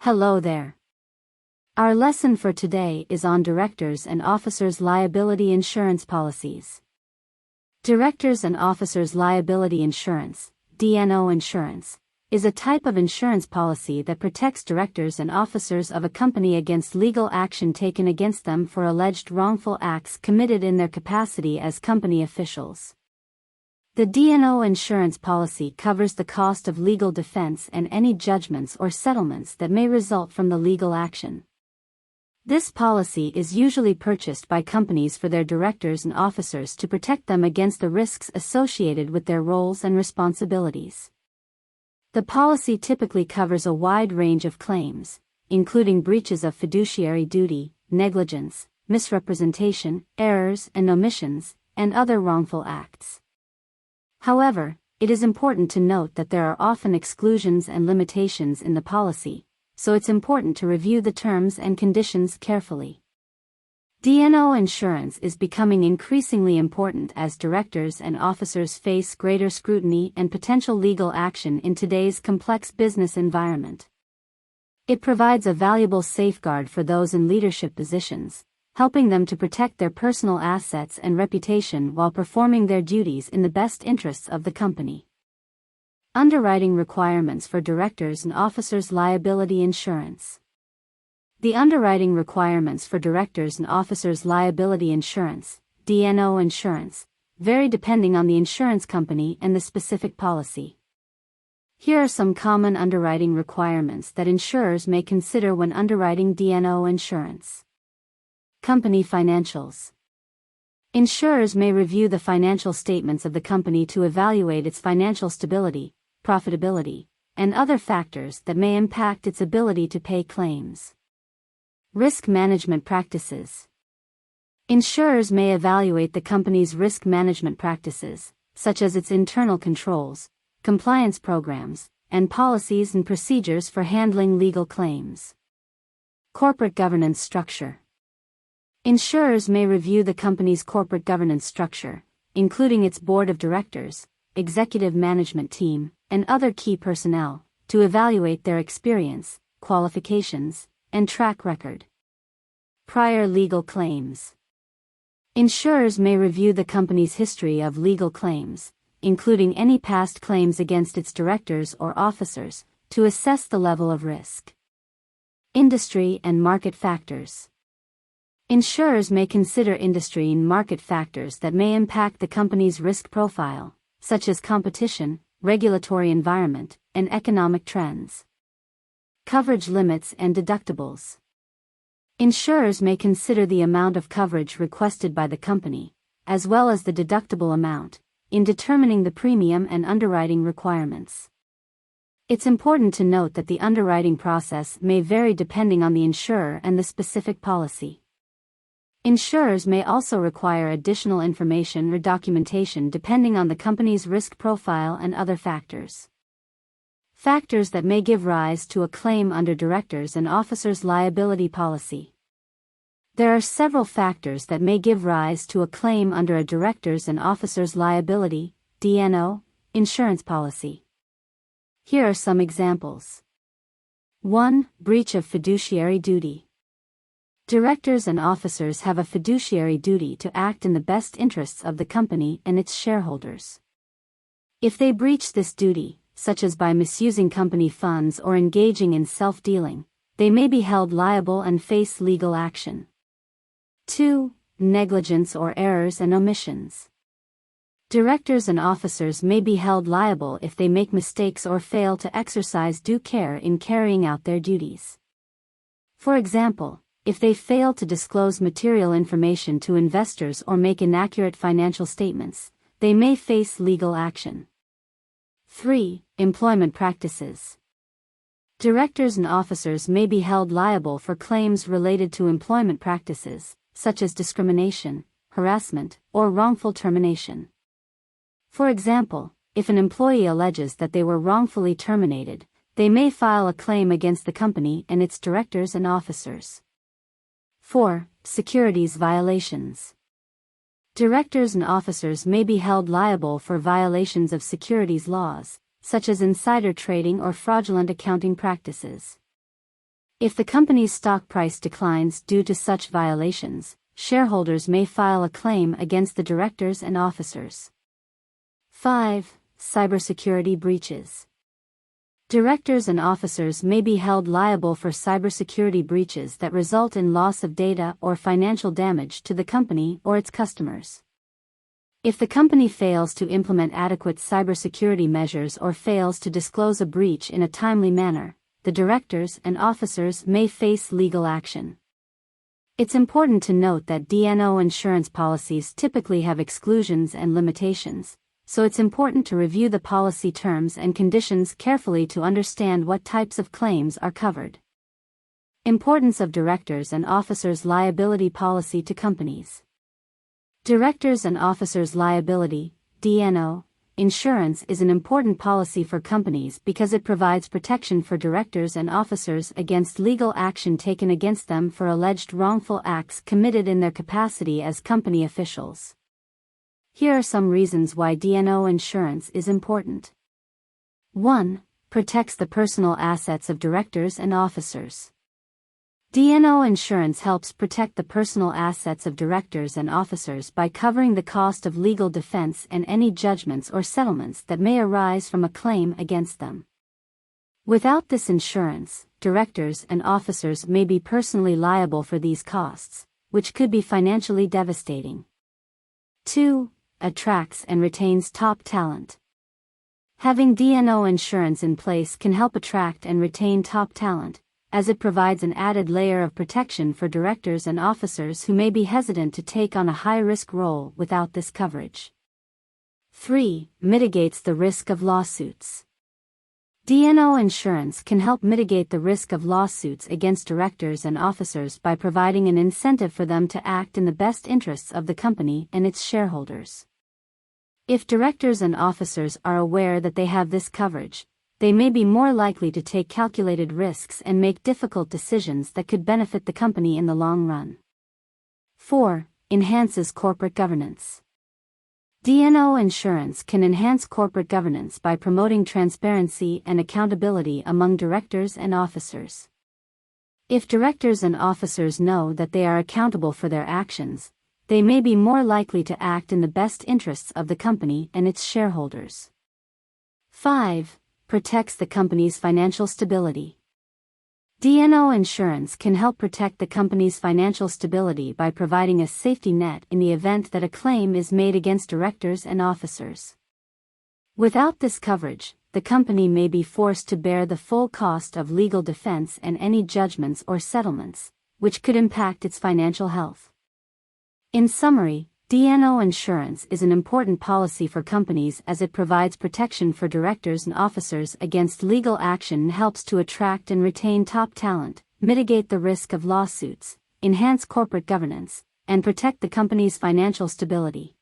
Hello there. Our lesson for today is on directors and officers' liability insurance policies. Directors and officers' liability insurance, D&O insurance, is a type of insurance policy that protects directors and officers of a company against legal action taken against them for alleged wrongful acts committed in their capacity as company officials. The D&O insurance policy covers the cost of legal defense and any judgments or settlements that may result from the legal action. This policy is usually purchased by companies for their directors and officers to protect them against the risks associated with their roles and responsibilities. The policy typically covers a wide range of claims, including breaches of fiduciary duty, negligence, misrepresentation, errors and omissions, and other wrongful acts. However, it is important to note that there are often exclusions and limitations in the policy, so it's important to review the terms and conditions carefully. D&O insurance is becoming increasingly important as directors and officers face greater scrutiny and potential legal action in today's complex business environment. It provides a valuable safeguard for those in leadership positions, helping them to protect their personal assets and reputation while performing their duties in the best interests of the company. Underwriting requirements for directors and officers' liability insurance. The underwriting requirements for directors and officers' liability insurance, D&O insurance, vary depending on the insurance company and the specific policy. Here are some common underwriting requirements that insurers may consider when underwriting D&O insurance. Company financials. Insurers may review the financial statements of the company to evaluate its financial stability, profitability, and other factors that may impact its ability to pay claims. Risk management practices. Insurers may evaluate the company's risk management practices, such as its internal controls, compliance programs, and policies and procedures for handling legal claims. Corporate governance structure. Insurers may review the company's corporate governance structure, including its board of directors, executive management team, and other key personnel, to evaluate their experience, qualifications, and track record. Prior legal claims. Insurers may review the company's history of legal claims, including any past claims against its directors or officers, to assess the level of risk. Industry and market factors. Insurers may consider industry and market factors that may impact the company's risk profile, such as competition, regulatory environment, and economic trends. Coverage limits and deductibles. Insurers may consider the amount of coverage requested by the company, as well as the deductible amount, in determining the premium and underwriting requirements. It's important to note that the underwriting process may vary depending on the insurer and the specific policy. Insurers may also require additional information or documentation depending on the company's risk profile and other factors. Factors that may give rise to a claim under directors' and officers' liability policy. There are several factors that may give rise to a claim under a directors' and officers' liability, D&O, insurance policy. Here are some examples. 1. Breach of fiduciary duty. Directors and officers have a fiduciary duty to act in the best interests of the company and its shareholders. If they breach this duty, such as by misusing company funds or engaging in self-dealing, they may be held liable and face legal action. 2. Negligence or errors and omissions. Directors and officers may be held liable if they make mistakes or fail to exercise due care in carrying out their duties. For example, if they fail to disclose material information to investors or make inaccurate financial statements, they may face legal action. 3. Employment practices. Directors and officers may be held liable for claims related to employment practices, such as discrimination, harassment, or wrongful termination. For example, if an employee alleges that they were wrongfully terminated, they may file a claim against the company and its directors and officers. 4. Securities violations. Directors and officers may be held liable for violations of securities laws, such as insider trading or fraudulent accounting practices. If the company's stock price declines due to such violations, shareholders may file a claim against the directors and officers. 5. Cybersecurity breaches. Directors and officers may be held liable for cybersecurity breaches that result in loss of data or financial damage to the company or its customers. If the company fails to implement adequate cybersecurity measures or fails to disclose a breach in a timely manner, the directors and officers may face legal action. It's important to note that D&O insurance policies typically have exclusions and limitations, so it's important to review the policy terms and conditions carefully to understand what types of claims are covered. Importance of directors and officers' liability policy to companies. Directors and officers' liability, D&O, insurance is an important policy for companies because it provides protection for directors and officers against legal action taken against them for alleged wrongful acts committed in their capacity as company officials. Here are some reasons why D&O insurance is important. 1. Protects the personal assets of directors and officers. D&O insurance helps protect the personal assets of directors and officers by covering the cost of legal defense and any judgments or settlements that may arise from a claim against them. Without this insurance, directors and officers may be personally liable for these costs, which could be financially devastating. 2. Attracts and retains top talent. Having D&O insurance in place can help attract and retain top talent, as it provides an added layer of protection for directors and officers who may be hesitant to take on a high-risk role without this coverage. 3. Mitigates the risk of lawsuits. D&O insurance can help mitigate the risk of lawsuits against directors and officers by providing an incentive for them to act in the best interests of the company and its shareholders. If directors and officers are aware that they have this coverage, they may be more likely to take calculated risks and make difficult decisions that could benefit the company in the long run. 4. Enhances corporate governance. D&O insurance can enhance corporate governance by promoting transparency and accountability among directors and officers. If directors and officers know that they are accountable for their actions, they may be more likely to act in the best interests of the company and its shareholders. 5. Protects the company's financial stability. D&O insurance can help protect the company's financial stability by providing a safety net in the event that a claim is made against directors and officers. Without this coverage, the company may be forced to bear the full cost of legal defense and any judgments or settlements, which could impact its financial health. In summary, D&O insurance is an important policy for companies as it provides protection for directors and officers against legal action and helps to attract and retain top talent, mitigate the risk of lawsuits, enhance corporate governance, and protect the company's financial stability.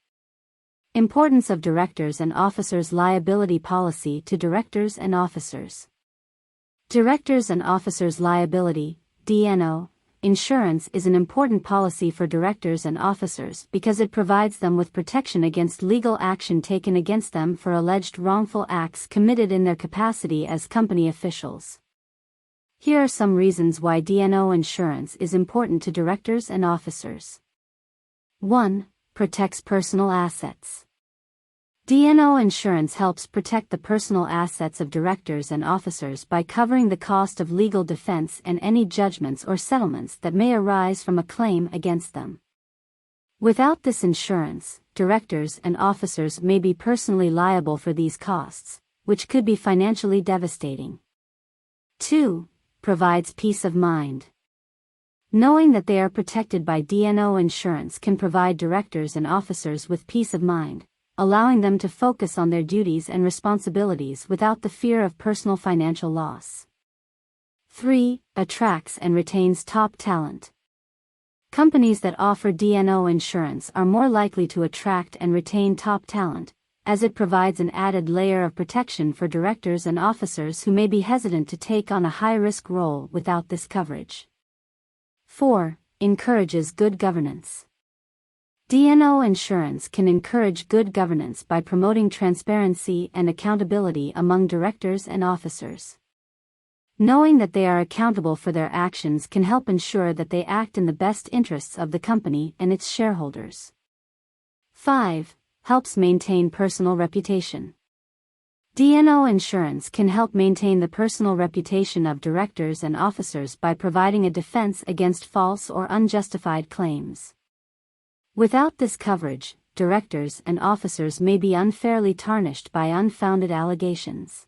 Importance of directors and officers' liability policy to directors and officers. Directors and officers' liability, D&O, insurance is an important policy for directors and officers because it provides them with protection against legal action taken against them for alleged wrongful acts committed in their capacity as company officials. Here are some reasons why D&O insurance is important to directors and officers. 1. Protects personal assets. D&O insurance helps protect the personal assets of directors and officers by covering the cost of legal defense and any judgments or settlements that may arise from a claim against them. Without this insurance, directors and officers may be personally liable for these costs, which could be financially devastating. 2. Provides peace of mind. Knowing that they are protected by D&O insurance can provide directors and officers with peace of mind, allowing them to focus on their duties and responsibilities without the fear of personal financial loss. 3. Attracts and retains top talent. Companies that offer D&O insurance are more likely to attract and retain top talent, as it provides an added layer of protection for directors and officers who may be hesitant to take on a high-risk role without this coverage. 4. Encourages good governance. D&O insurance can encourage good governance by promoting transparency and accountability among directors and officers. Knowing that they are accountable for their actions can help ensure that they act in the best interests of the company and its shareholders. 5. Helps maintain personal reputation. D&O insurance can help maintain the personal reputation of directors and officers by providing a defense against false or unjustified claims. Without this coverage, directors and officers may be unfairly tarnished by unfounded allegations.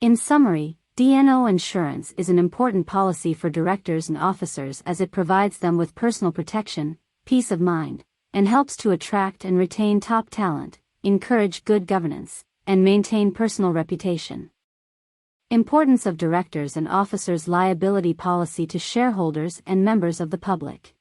In summary, D&O insurance is an important policy for directors and officers as it provides them with personal protection, peace of mind, and helps to attract and retain top talent, encourage good governance, and maintain personal reputation. Importance of directors and officers' liability policy to shareholders and members of the public.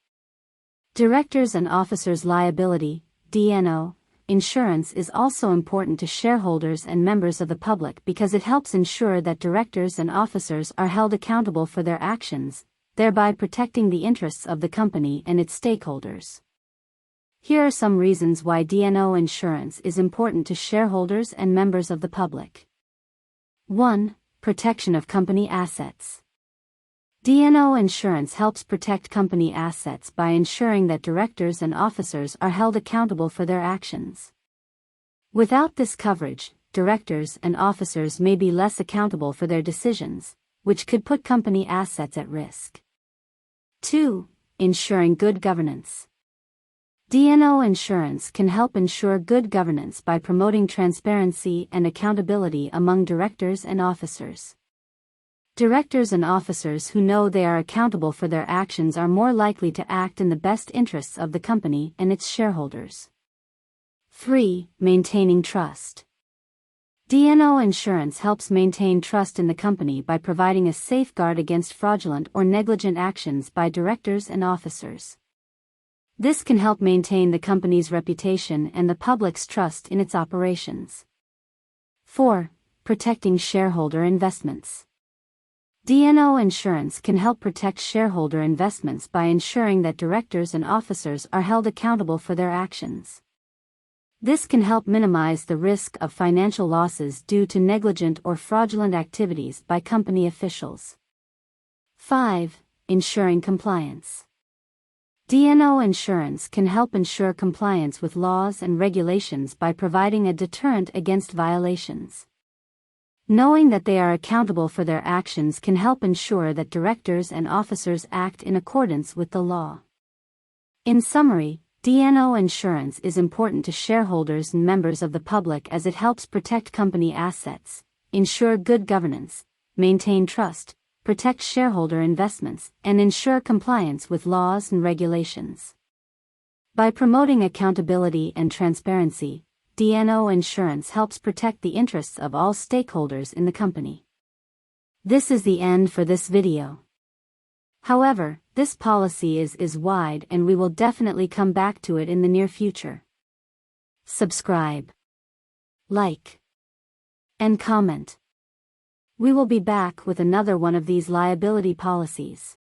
Directors and officers' liability, D&O, insurance is also important to shareholders and members of the public because it helps ensure that directors and officers are held accountable for their actions, thereby protecting the interests of the company and its stakeholders. Here are some reasons why D&O insurance is important to shareholders and members of the public. 1. Protection of company assets. D&O insurance helps protect company assets by ensuring that directors and officers are held accountable for their actions. Without this coverage, directors and officers may be less accountable for their decisions, which could put company assets at risk. 2. Ensuring good governance. D&O insurance can help ensure good governance by promoting transparency and accountability among directors and officers. Directors and officers who know they are accountable for their actions are more likely to act in the best interests of the company and its shareholders. 3. Maintaining trust. D&O insurance helps maintain trust in the company by providing a safeguard against fraudulent or negligent actions by directors and officers. This can help maintain the company's reputation and the public's trust in its operations. 4. Protecting shareholder investments. D&O insurance can help protect shareholder investments by ensuring that directors and officers are held accountable for their actions. This can help minimize the risk of financial losses due to negligent or fraudulent activities by company officials. 5. Ensuring compliance. D&O insurance can help ensure compliance with laws and regulations by providing a deterrent against violations. Knowing that they are accountable for their actions can help ensure that directors and officers act in accordance with the law. In summary, D&O insurance is important to shareholders and members of the public as it helps protect company assets, ensure good governance, maintain trust, protect shareholder investments, and ensure compliance with laws and regulations. By promoting accountability and transparency, D&O insurance helps protect the interests of all stakeholders in the company. This is the end for this video. However, this policy is wide and we will definitely come back to it in the near future. Subscribe, like, and comment. We will be back with another one of these liability policies.